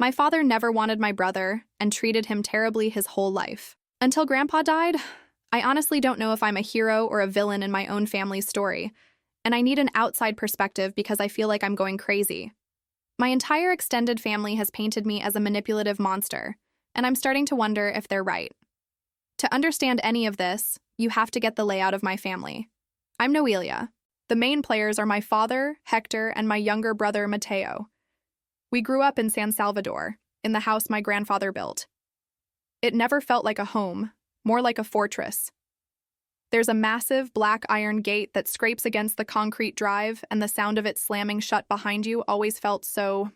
My father never wanted my brother and treated him terribly his whole life. Until Grandpa died, I honestly don't know if I'm a hero or a villain in my own family's story, and I need an outside perspective because I feel like I'm going crazy. My entire extended family has painted me as a manipulative monster, and I'm starting to wonder if they're right. To understand any of this, you have to get the layout of my family. I'm Noelia. The main players are my father, Hector, and my younger brother, Mateo. We grew up in San Salvador, in the house my grandfather built. It never felt like a home, more like a fortress. There's a massive black iron gate that scrapes against the concrete drive, and the sound of it slamming shut behind you always felt so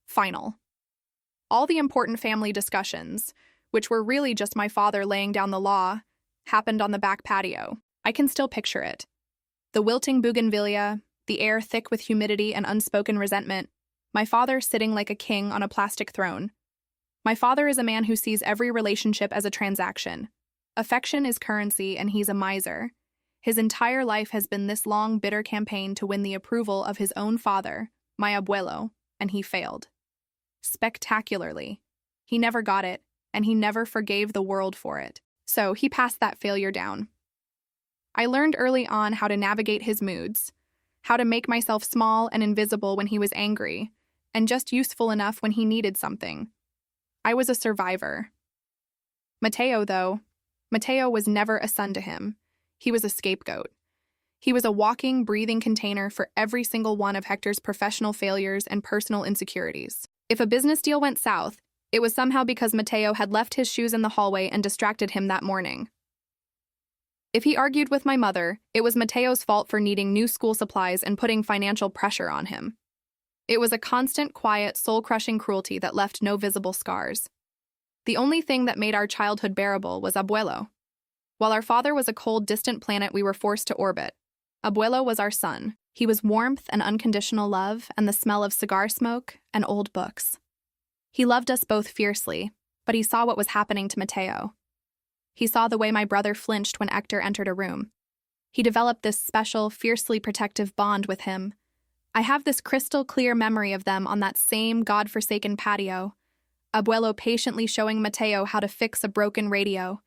final. All the important family discussions, which were really just my father laying down the law, happened on the back patio. I can still picture it. The wilting bougainvillea, the air thick with humidity and unspoken resentment, my father sitting like a king on a plastic throne. My father is a man who sees every relationship as a transaction. Affection is currency, and he's a miser. His entire life has been this long, bitter campaign to win the approval of his own father, my abuelo, and he failed. Spectacularly. He never got it, and he never forgave the world for it. So he passed that failure down. I learned early on how to navigate his moods, how to make myself small and invisible when he was angry, and just useful enough when he needed something. I was a survivor. Mateo was never a son to him. He was a scapegoat. He was a walking, breathing container for every single one of Hector's professional failures and personal insecurities. If a business deal went south, it was somehow because Mateo had left his shoes in the hallway and distracted him that morning. If he argued with my mother, it was Mateo's fault for needing new school supplies and putting financial pressure on him. It was a constant, quiet, soul-crushing cruelty that left no visible scars. The only thing that made our childhood bearable was Abuelo. While our father was a cold, distant planet we were forced to orbit, Abuelo was our son. He was warmth and unconditional love and the smell of cigar smoke and old books. He loved us both fiercely, but he saw what was happening to Mateo. He saw the way my brother flinched when Hector entered a room. He developed this special, fiercely protective bond with him. I have this crystal clear memory of them on that same God-forsaken patio, Abuelo patiently showing Mateo how to fix a broken radio,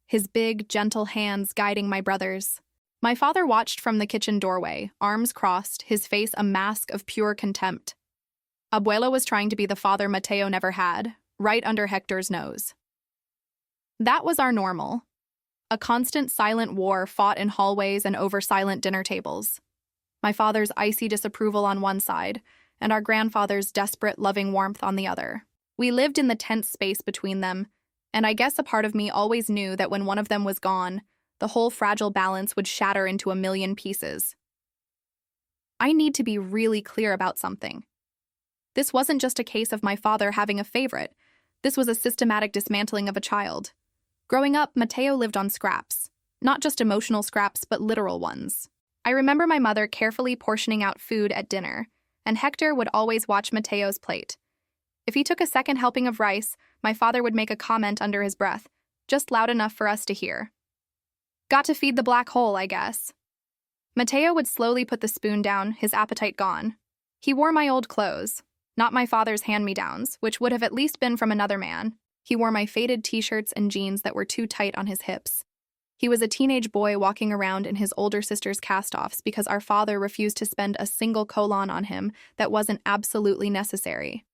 his big, gentle hands guiding my brothers. My father watched from the kitchen doorway, arms crossed, his face a mask of pure contempt. Abuelo was trying to be the father Mateo never had, right under Hector's nose. That was our normal. A constant silent war fought in hallways and over silent dinner tables. My father's icy disapproval on one side, and our grandfather's desperate, loving warmth on the other. We lived in the tense space between them, and I guess a part of me always knew that when one of them was gone, the whole fragile balance would shatter into a million pieces. I need to be really clear about something. This wasn't just a case of my father having a favorite. This was a systematic dismantling of a child. Growing up, Mateo lived on scraps. Not just emotional scraps, but literal ones. I remember my mother carefully portioning out food at dinner, and Hector would always watch Mateo's plate. If he took a second helping of rice, my father would make a comment under his breath, just loud enough for us to hear. Got to feed the black hole, I guess. Mateo would slowly put the spoon down, his appetite gone. He wore my old clothes, not my father's hand-me-downs, which would have at least been from another man. He wore my faded t-shirts and jeans that were too tight on his hips. He was a teenage boy walking around in his older sister's cast-offs because our father refused to spend a single colon on him that wasn't absolutely necessary.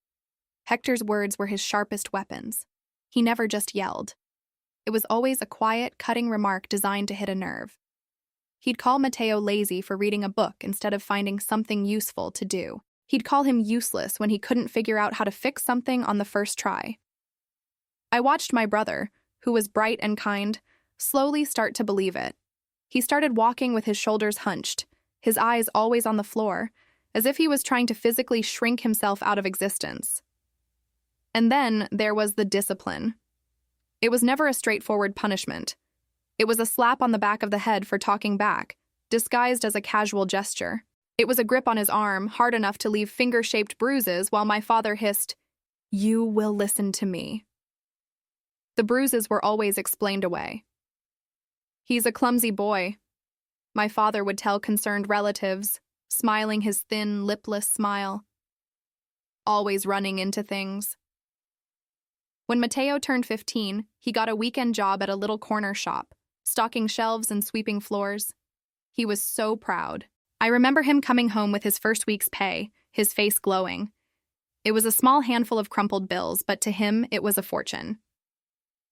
Hector's words were his sharpest weapons. He never just yelled. It was always a quiet, cutting remark designed to hit a nerve. He'd call Mateo lazy for reading a book instead of finding something useful to do. He'd call him useless when he couldn't figure out how to fix something on the first try. I watched my brother, who was bright and kind, slowly start to believe it. He started walking with his shoulders hunched, his eyes always on the floor, as if he was trying to physically shrink himself out of existence. And then there was the discipline. It was never a straightforward punishment. It was a slap on the back of the head for talking back, disguised as a casual gesture. It was a grip on his arm, hard enough to leave finger-shaped bruises while my father hissed, "You will listen to me." The bruises were always explained away. "He's a clumsy boy," my father would tell concerned relatives, smiling his thin, lipless smile. "Always running into things. When Mateo turned 15, he got a weekend job at a little corner shop, stocking shelves and sweeping floors. He was so proud. I remember him coming home with his first week's pay, his face glowing. It was a small handful of crumpled bills, but to him, it was a fortune.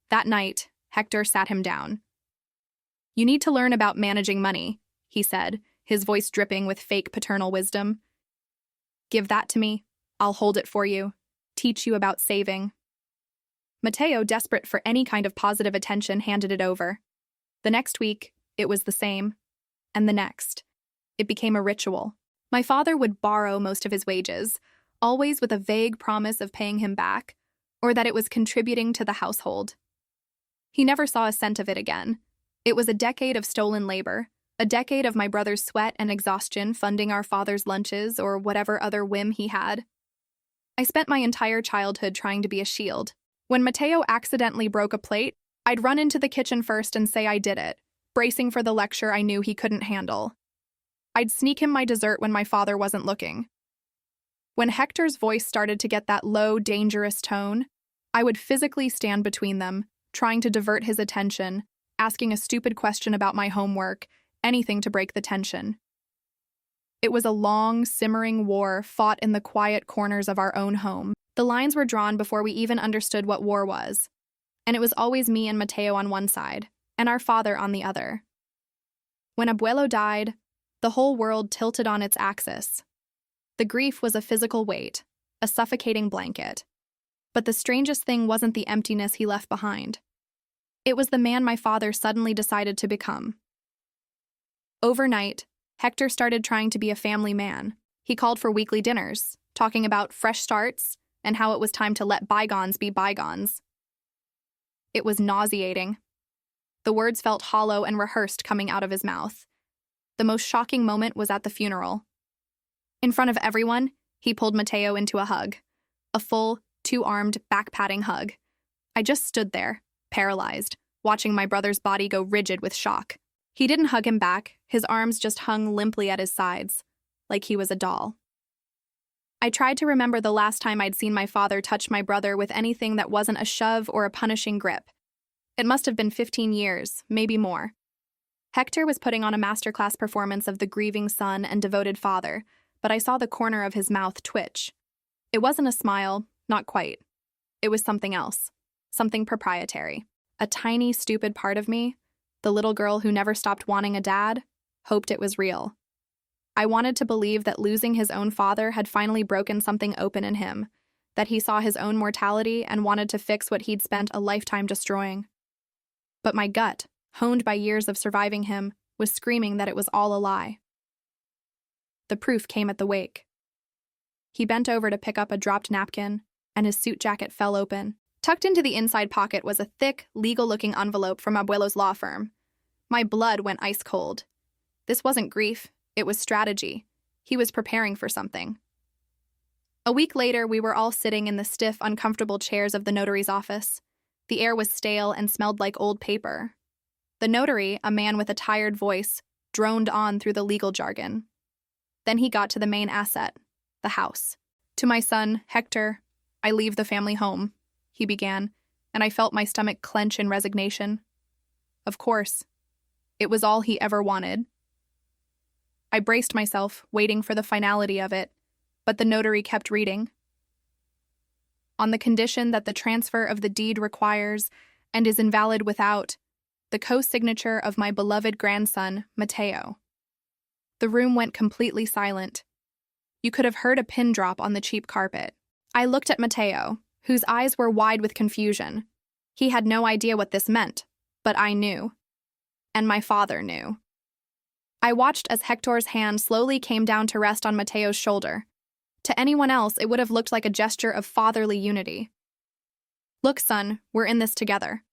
That night, Hector sat him down. "You need to learn about managing money," he said, his voice dripping with fake paternal wisdom. "Give that to me. I'll hold it for you. Teach you about saving." Mateo, desperate for any kind of positive attention, handed it over. The next week, it was the same. And the next. It became a ritual. My father would borrow most of his wages, always with a vague promise of paying him back, or that it was contributing to the household. He never saw a cent of it again. It was a decade of stolen labor, a decade of my brother's sweat and exhaustion funding our father's lunches or whatever other whim he had. I spent my entire childhood trying to be a shield. When Mateo accidentally broke a plate, I'd run into the kitchen first and say I did it, bracing for the lecture I knew he couldn't handle. I'd sneak him my dessert when my father wasn't looking. When Hector's voice started to get that low, dangerous tone, I would physically stand between them, trying to divert his attention, asking a stupid question about my homework, anything to break the tension. It was a long, simmering war fought in the quiet corners of our own home. The lines were drawn before we even understood what war was, and it was always me and Mateo on one side, and our father on the other. When Abuelo died, the whole world tilted on its axis. The grief was a physical weight, a suffocating blanket. But the strangest thing wasn't the emptiness he left behind. It was the man my father suddenly decided to become. Overnight, Hector started trying to be a family man. He called for weekly dinners, talking about fresh starts and how it was time to let bygones be bygones. It was nauseating. The words felt hollow and rehearsed coming out of his mouth. The most shocking moment was at the funeral. In front of everyone, he pulled Mateo into a hug. A full, two-armed, back-patting hug. I just stood there, paralyzed, watching my brother's body go rigid with shock. He didn't hug him back, his arms just hung limply at his sides, like he was a doll. I tried to remember the last time I'd seen my father touch my brother with anything that wasn't a shove or a punishing grip. It must have been 15 years, maybe more. Hector was putting on a masterclass performance of the grieving son and devoted father, but I saw the corner of his mouth twitch. It wasn't a smile, not quite. It was something else, something proprietary. A tiny, stupid part of me, the little girl who never stopped wanting a dad, hoped it was real. I wanted to believe that losing his own father had finally broken something open in him, that he saw his own mortality and wanted to fix what he'd spent a lifetime destroying. But my gut, honed by years of surviving him, was screaming that it was all a lie. The proof came at the wake. He bent over to pick up a dropped napkin, and his suit jacket fell open. Tucked into the inside pocket was a thick, legal-looking envelope from Abuelo's law firm. My blood went ice cold. This wasn't grief, it was strategy. He was preparing for something. A week later, we were all sitting in the stiff, uncomfortable chairs of the notary's office. The air was stale and smelled like old paper. The notary, a man with a tired voice, droned on through the legal jargon. Then he got to the main asset, the house. "To my son, Hector, I leave the family home," he began, and I felt my stomach clench in resignation. Of course. It was all he ever wanted. I braced myself, waiting for the finality of it, but the notary kept reading. "On the condition that the transfer of the deed requires, and is invalid without, the co-signature of my beloved grandson, Mateo." The room went completely silent. You could have heard a pin drop on the cheap carpet. I looked at Mateo, whose eyes were wide with confusion. He had no idea what this meant, but I knew. And my father knew. I watched as Hector's hand slowly came down to rest on Mateo's shoulder. To anyone else, it would have looked like a gesture of fatherly unity. "Look, son, we're in this together."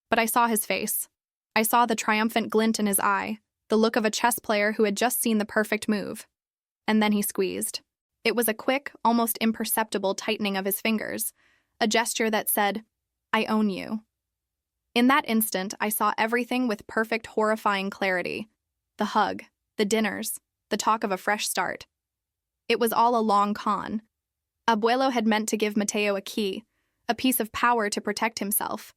But I saw his face. I saw the triumphant glint in his eye, the look of a chess player who had just seen the perfect move. And then he squeezed. It was a quick, almost imperceptible tightening of his fingers, a gesture that said, "I own you." In that instant, I saw everything with perfect, horrifying clarity. The hug, the dinners, the talk of a fresh start. It was all a long con. Abuelo had meant to give Mateo a key, a piece of power to protect himself.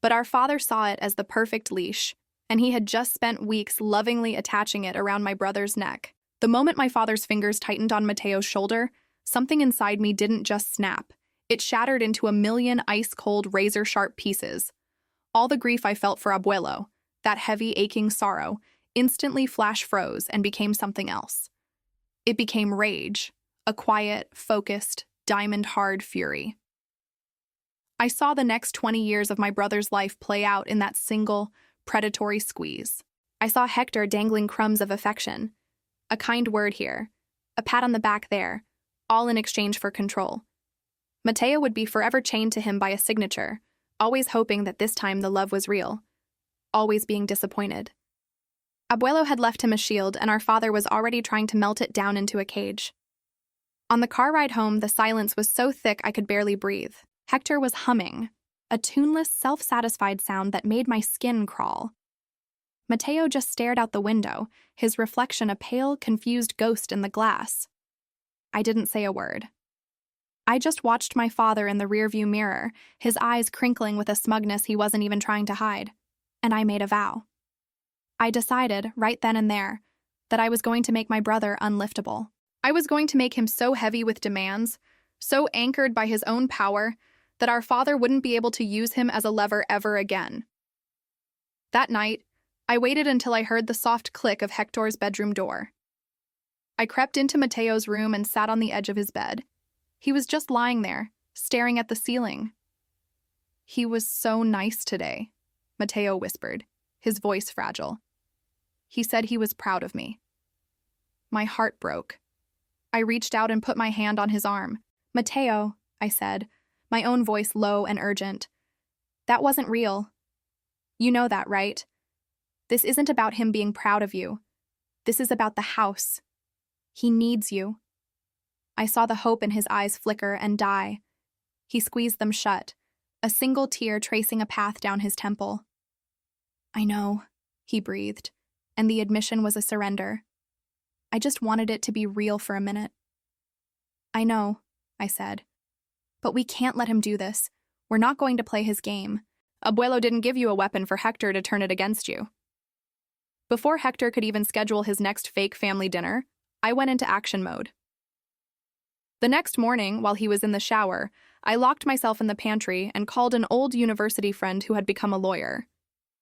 But our father saw it as the perfect leash, and he had just spent weeks lovingly attaching it around my brother's neck. The moment my father's fingers tightened on Mateo's shoulder, something inside me didn't just snap. It shattered into a million ice-cold, razor-sharp pieces. All the grief I felt for Abuelo, that heavy, aching sorrow, instantly flash-froze and became something else. It became rage, a quiet, focused, diamond-hard fury. I saw the next 20 years of my brother's life play out in that single, predatory squeeze. I saw Hector dangling crumbs of affection. A kind word here, a pat on the back there, all in exchange for control. Mateo would be forever chained to him by a signature, always hoping that this time the love was real, always being disappointed. Abuelo had left him a shield, and our father was already trying to melt it down into a cage. On the car ride home, the silence was so thick I could barely breathe. Hector was humming, a tuneless, self-satisfied sound that made my skin crawl. Mateo just stared out the window, his reflection a pale, confused ghost in the glass. I didn't say a word. I just watched my father in the rearview mirror, his eyes crinkling with a smugness he wasn't even trying to hide, and I made a vow. I decided, right then and there, that I was going to make my brother unliftable. I was going to make him so heavy with demands, so anchored by his own power, that our father wouldn't be able to use him as a lever ever again. That night, I waited until I heard the soft click of Hector's bedroom door. I crept into Mateo's room and sat on the edge of his bed. He was just lying there, staring at the ceiling. "He was so nice today," Mateo whispered, his voice fragile. "He said he was proud of me." My heart broke. I reached out and put my hand on his arm. "Mateo," I said, my own voice low and urgent. "That wasn't real. You know that, right? This isn't about him being proud of you. This is about the house. He needs you." I saw the hope in his eyes flicker and die. He squeezed them shut, a single tear tracing a path down his temple. "I know," he breathed, and the admission was a surrender. I just wanted it to be real for a minute. "I know," I said. "But we can't let him do this. We're not going to play his game. Abuelo didn't give you a weapon for Hector to turn it against you." Before Hector could even schedule his next fake family dinner, I went into action mode. The next morning, while he was in the shower, I locked myself in the pantry and called an old university friend who had become a lawyer.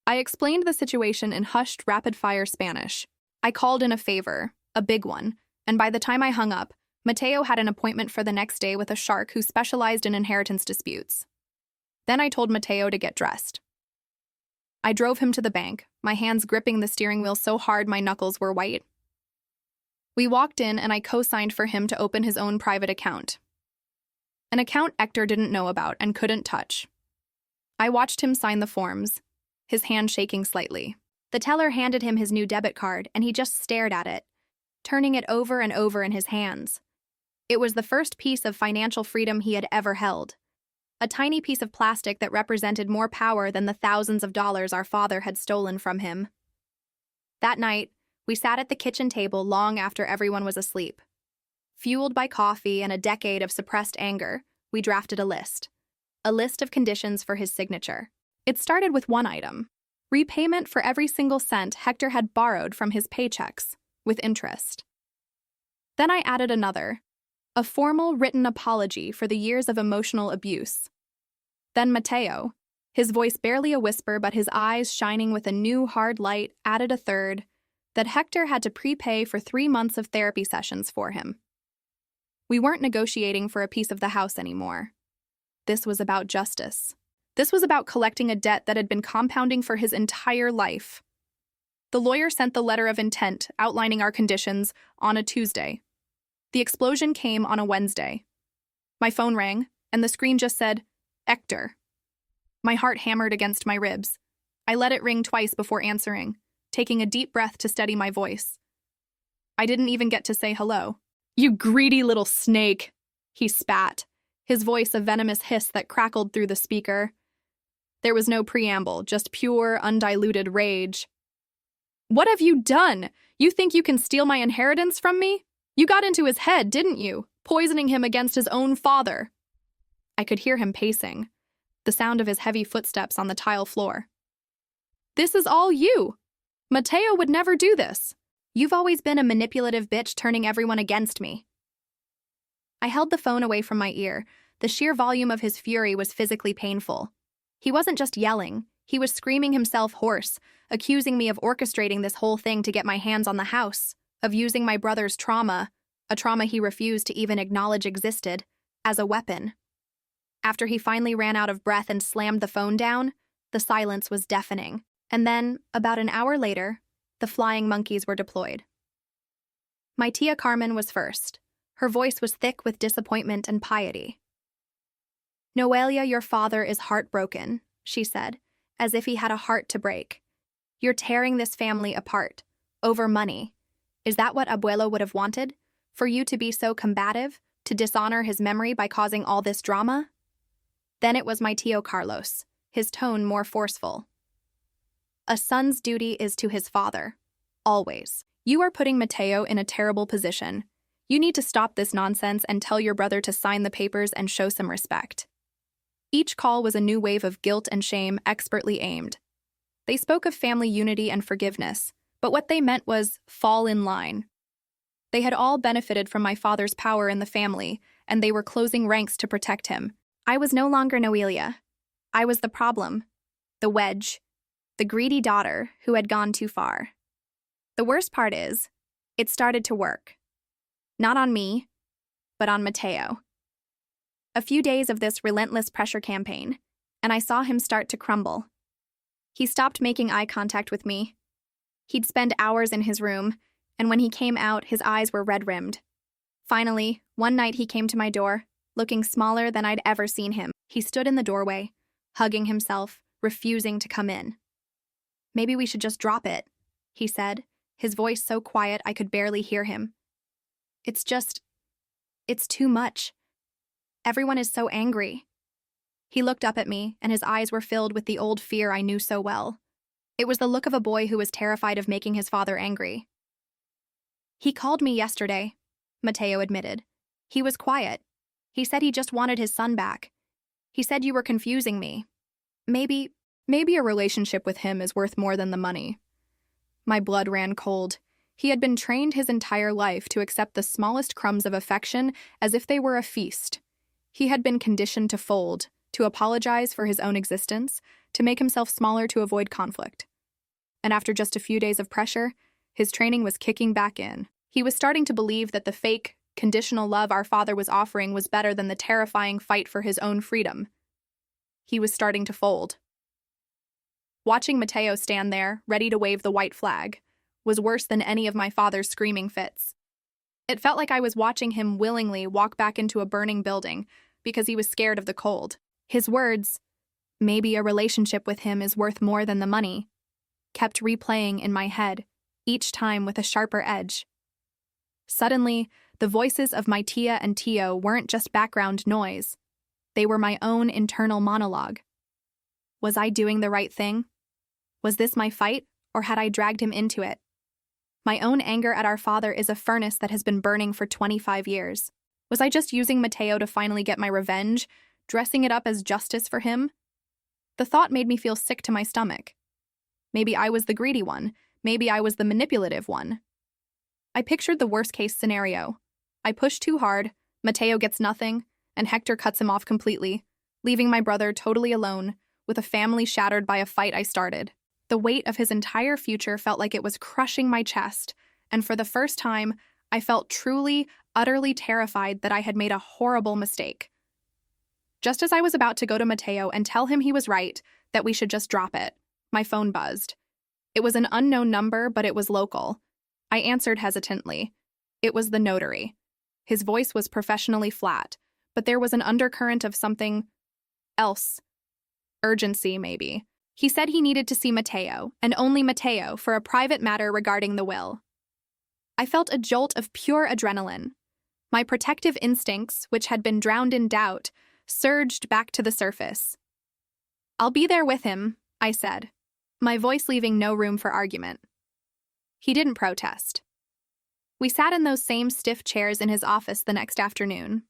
I explained the situation in hushed, rapid-fire Spanish. I called in a favor, a big one, and by the time I hung up, Mateo had an appointment for the next day with a shark who specialized in inheritance disputes. Then I told Mateo to get dressed. I drove him to the bank, my hands gripping the steering wheel so hard my knuckles were white. We walked in and I co-signed for him to open his own private account. An account Hector didn't know about and couldn't touch. I watched him sign the forms, his hand shaking slightly. The teller handed him his new debit card and he just stared at it, turning it over and over in his hands. It was the first piece of financial freedom he had ever held. A tiny piece of plastic that represented more power than the thousands of dollars our father had stolen from him. That night, we sat at the kitchen table long after everyone was asleep. Fueled by coffee and a decade of suppressed anger, we drafted a list of conditions for his signature. It started with one item: repayment for every single cent Hector had borrowed from his paychecks, with interest. Then I added another: a formal written apology for the years of emotional abuse. Then Mateo, his voice barely a whisper but his eyes shining with a new hard light, added a third: that Hector had to prepay for 3 months of therapy sessions for him. We weren't negotiating for a piece of the house anymore. This was about justice. This was about collecting a debt that had been compounding for his entire life. The lawyer sent the letter of intent outlining our conditions on a Tuesday. The explosion came on a Wednesday. My phone rang, and the screen just said, "Hector." My heart hammered against my ribs. I let it ring twice before answering, taking a deep breath to steady my voice. I didn't even get to say hello. "You greedy little snake," he spat, his voice a venomous hiss that crackled through the speaker. There was no preamble, just pure, undiluted rage. "What have you done? You think you can steal my inheritance from me? You got into his head, didn't you? Poisoning him against his own father." I could hear him pacing, the sound of his heavy footsteps on the tile floor. "This is all you! Mateo would never do this. You've always been a manipulative bitch turning everyone against me." I held the phone away from my ear. The sheer volume of his fury was physically painful. He wasn't just yelling, he was screaming himself hoarse, accusing me of orchestrating this whole thing to get my hands on the house, of using my brother's trauma, a trauma he refused to even acknowledge existed, as a weapon. After he finally ran out of breath and slammed the phone down, the silence was deafening. And then, about an hour later, the flying monkeys were deployed. My tia Carmen was first. Her voice was thick with disappointment and piety. "Noelia, your father is heartbroken," she said, as if he had a heart to break. "You're tearing this family apart. Over money. Is that what Abuelo would have wanted? For you to be so combative? To dishonor his memory by causing all this drama?" Then it was my tio Carlos, his tone more forceful. "A son's duty is to his father. Always. You are putting Mateo in a terrible position. You need to stop this nonsense and tell your brother to sign the papers and show some respect." Each call was a new wave of guilt and shame expertly aimed. They spoke of family unity and forgiveness, but what they meant was fall in line. They had all benefited from my father's power in the family, and they were closing ranks to protect him. I was no longer Noelia. I was the problem, the wedge, the greedy daughter who had gone too far. The worst part is, it started to work. Not on me, but on Mateo. A few days of this relentless pressure campaign, and I saw him start to crumble. He stopped making eye contact with me. He'd spend hours in his room, and when he came out, his eyes were red-rimmed. Finally, one night he came to my door, looking smaller than I'd ever seen him. He stood in the doorway, hugging himself, refusing to come in. "Maybe we should just drop it," he said, his voice so quiet I could barely hear him. It's too much. Everyone is so angry." He looked up at me, and his eyes were filled with the old fear I knew so well. It was the look of a boy who was terrified of making his father angry. "He called me yesterday," Mateo admitted. "He was quiet. He said he just wanted his son back. He said you were confusing me. Maybe a relationship with him is worth more than the money." My blood ran cold. He had been trained his entire life to accept the smallest crumbs of affection as if they were a feast. He had been conditioned to fold, to apologize for his own existence, to make himself smaller to avoid conflict. And after just a few days of pressure, his training was kicking back in. He was starting to believe that the fake, conditional love our father was offering was better than the terrifying fight for his own freedom. He was starting to fold. Watching Mateo stand there, ready to wave the white flag, was worse than any of my father's screaming fits. It felt like I was watching him willingly walk back into a burning building because he was scared of the cold. His words, "Maybe a relationship with him is worth more than the money," kept replaying in my head, each time with a sharper edge. Suddenly, the voices of my tia and tio weren't just background noise. They were my own internal monologue. Was I doing the right thing? Was this my fight, or had I dragged him into it? My own anger at our father is a furnace that has been burning for 25 years. Was I just using Mateo to finally get my revenge, dressing it up as justice for him? The thought made me feel sick to my stomach. Maybe I was the greedy one. Maybe I was the manipulative one. I pictured the worst-case scenario. I push too hard, Mateo gets nothing, and Hector cuts him off completely, leaving my brother totally alone, with a family shattered by a fight I started. The weight of his entire future felt like it was crushing my chest, and for the first time, I felt truly, utterly terrified that I had made a horrible mistake. Just as I was about to go to Mateo and tell him he was right, that we should just drop it, my phone buzzed. It was an unknown number, but it was local. I answered hesitantly. It was the notary. His voice was professionally flat, but there was an undercurrent of something else. Urgency, maybe. He said he needed to see Mateo, and only Mateo, for a private matter regarding the will. I felt a jolt of pure adrenaline. My protective instincts, which had been drowned in doubt, surged back to the surface. "I'll be there with him," I said, my voice leaving no room for argument. He didn't protest. We sat in those same stiff chairs in his office the next afternoon.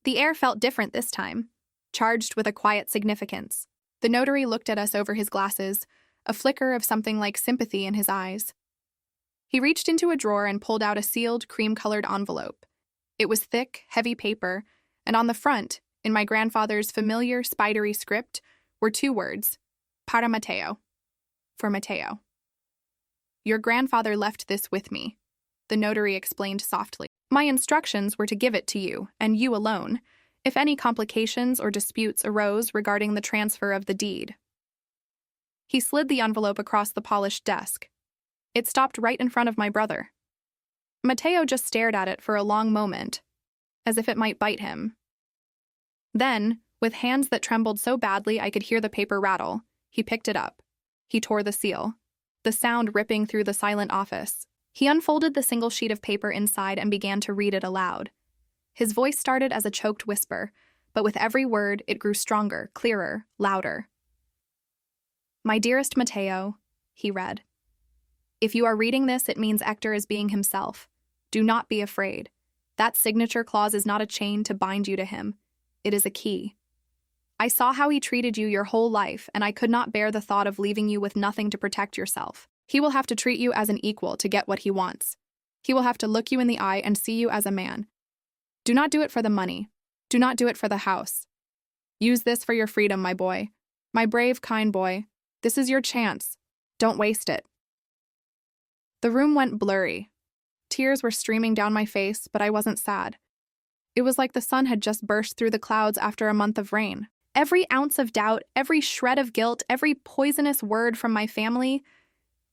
The air felt different this time, charged with a quiet significance. The notary looked at us over his glasses, a flicker of something like sympathy in his eyes. He reached into a drawer and pulled out a sealed, cream-colored envelope. It was thick, heavy paper, and on the front, in my grandfather's familiar, spidery script, were 2 words, para Mateo, for Mateo. Your grandfather left this with me, the notary explained softly. My instructions were to give it to you, and you alone, if any complications or disputes arose regarding the transfer of the deed. He slid the envelope across the polished desk. It stopped right in front of my brother. Mateo just stared at it for a long moment, as if it might bite him. Then, with hands that trembled so badly I could hear the paper rattle, he picked it up. He tore the seal, the sound ripping through the silent office. He unfolded the single sheet of paper inside and began to read it aloud. His voice started as a choked whisper, but with every word it grew stronger, clearer, louder. My dearest Mateo, he read. If you are reading this, it means Hector is being himself. Do not be afraid. That signature clause is not a chain to bind you to him. It is a key. I saw how he treated you your whole life, and I could not bear the thought of leaving you with nothing to protect yourself. He will have to treat you as an equal to get what he wants. He will have to look you in the eye and see you as a man. Do not do it for the money. Do not do it for the house. Use this for your freedom, my boy. My brave, kind boy. This is your chance. Don't waste it. The room went blurry. Tears were streaming down my face, but I wasn't sad. It was like the sun had just burst through the clouds after a month of rain. Every ounce of doubt, every shred of guilt, every poisonous word from my family,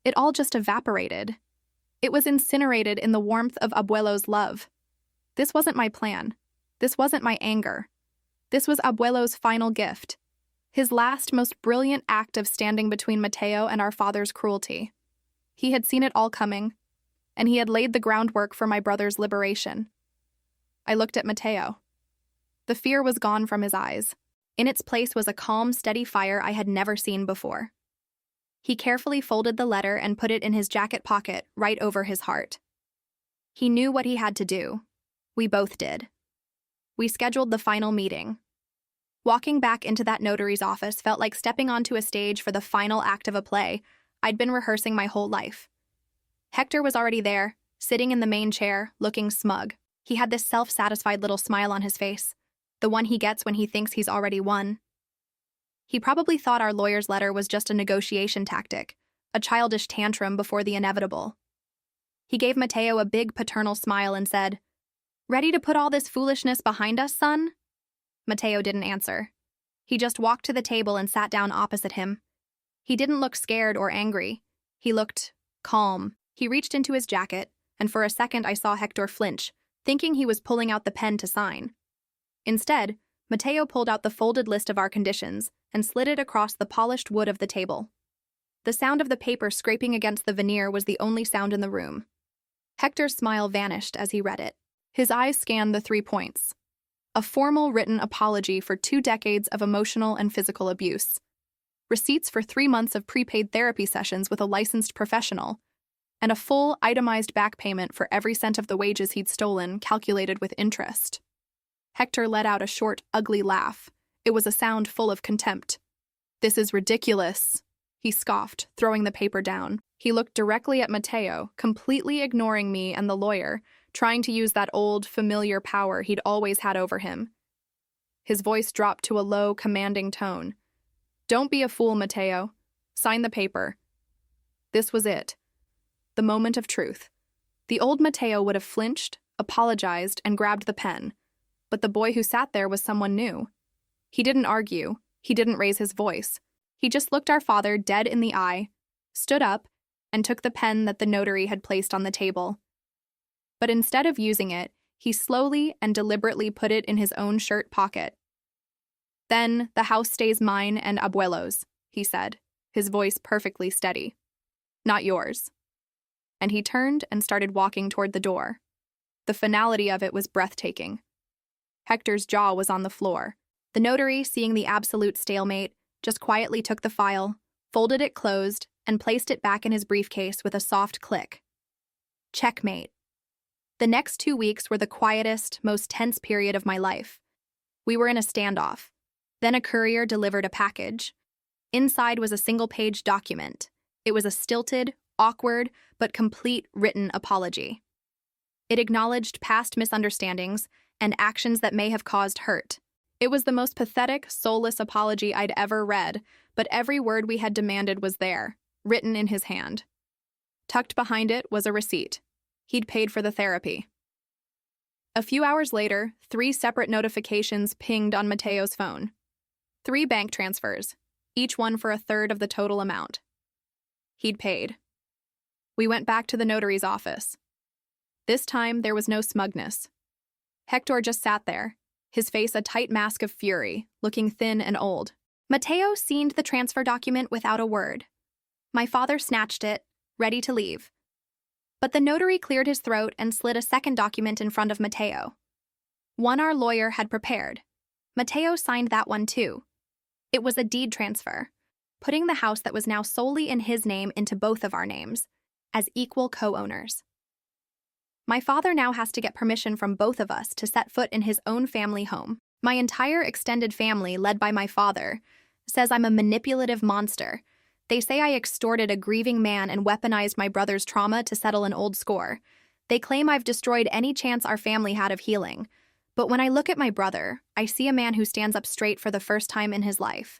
it all just evaporated. It was incinerated in the warmth of Abuelo's love. This wasn't my plan. This wasn't my anger. This was Abuelo's final gift. His last, most brilliant act of standing between Mateo and our father's cruelty. He had seen it all coming, and he had laid the groundwork for my brother's liberation. I looked at Mateo. The fear was gone from his eyes. In its place was a calm, steady fire I had never seen before. He carefully folded the letter and put it in his jacket pocket, right over his heart. He knew what he had to do. We both did. We scheduled the final meeting. Walking back into that notary's office felt like stepping onto a stage for the final act of a play I'd been rehearsing my whole life. Hector was already there, sitting in the main chair, looking smug. He had this self-satisfied little smile on his face, the one he gets when he thinks he's already won. He probably thought our lawyer's letter was just a negotiation tactic, a childish tantrum before the inevitable. He gave Mateo a big paternal smile and said, "Ready to put all this foolishness behind us, son?" Mateo didn't answer. He just walked to the table and sat down opposite him. He didn't look scared or angry. He looked calm. He reached into his jacket, and for a second I saw Hector flinch, thinking he was pulling out the pen to sign. Instead, Mateo pulled out the folded list of our conditions and slid it across the polished wood of the table. The sound of the paper scraping against the veneer was the only sound in the room. Hector's smile vanished as he read it. His eyes scanned the 3 points. A formal written apology for 2 decades of emotional and physical abuse. Receipts for 3 months of prepaid therapy sessions with a licensed professional, and a full, itemized back payment for every cent of the wages he'd stolen, calculated with interest. Hector let out a short, ugly laugh. It was a sound full of contempt. "This is ridiculous," he scoffed, throwing the paper down. He looked directly at Mateo, completely ignoring me and the lawyer, trying to use that old, familiar power he'd always had over him. His voice dropped to a low, commanding tone. "Don't be a fool, Mateo. Sign the paper." This was it. The moment of truth. The old Mateo would have flinched, apologized, and grabbed the pen, but the boy who sat there was someone new. He didn't argue. He didn't raise his voice. He just looked our father dead in the eye, stood up, and took the pen that the notary had placed on the table. But instead of using it, he slowly and deliberately put it in his own shirt pocket. "Then the house stays mine and Abuelo's," he said, his voice perfectly steady. "Not yours." And he turned and started walking toward the door. The finality of it was breathtaking. Hector's jaw was on the floor. The notary, seeing the absolute stalemate, just quietly took the file, folded it closed, and placed it back in his briefcase with a soft click. Checkmate. The next 2 weeks were the quietest, most tense period of my life. We were in a standoff. Then a courier delivered a package. Inside was a single-page document. It was a stilted, awkward, but complete written apology. It acknowledged past misunderstandings and actions that may have caused hurt. It was the most pathetic, soulless apology I'd ever read, but every word we had demanded was there, written in his hand. Tucked behind it was a receipt. He'd paid for the therapy. A few hours later, 3 separate notifications pinged on Mateo's phone. 3 bank transfers, each one for a third of the total amount. He'd paid. We went back to the notary's office. This time, there was no smugness. Hector just sat there, his face a tight mask of fury, looking thin and old. Mateo signed the transfer document without a word. My father snatched it, ready to leave. But the notary cleared his throat and slid a second document in front of Mateo. One our lawyer had prepared. Mateo signed that one too. It was a deed transfer, putting the house that was now solely in his name into both of our names, as equal co-owners. My father now has to get permission from both of us to set foot in his own family home. My entire extended family, led by my father, says I'm a manipulative monster. They say I extorted a grieving man and weaponized my brother's trauma to settle an old score. They claim I've destroyed any chance our family had of healing. But when I look at my brother, I see a man who stands up straight for the first time in his life.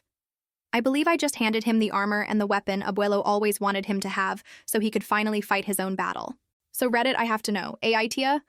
I believe I just handed him the armor and the weapon Abuelo always wanted him to have so he could finally fight his own battle. So Reddit, I have to know, AI Tia,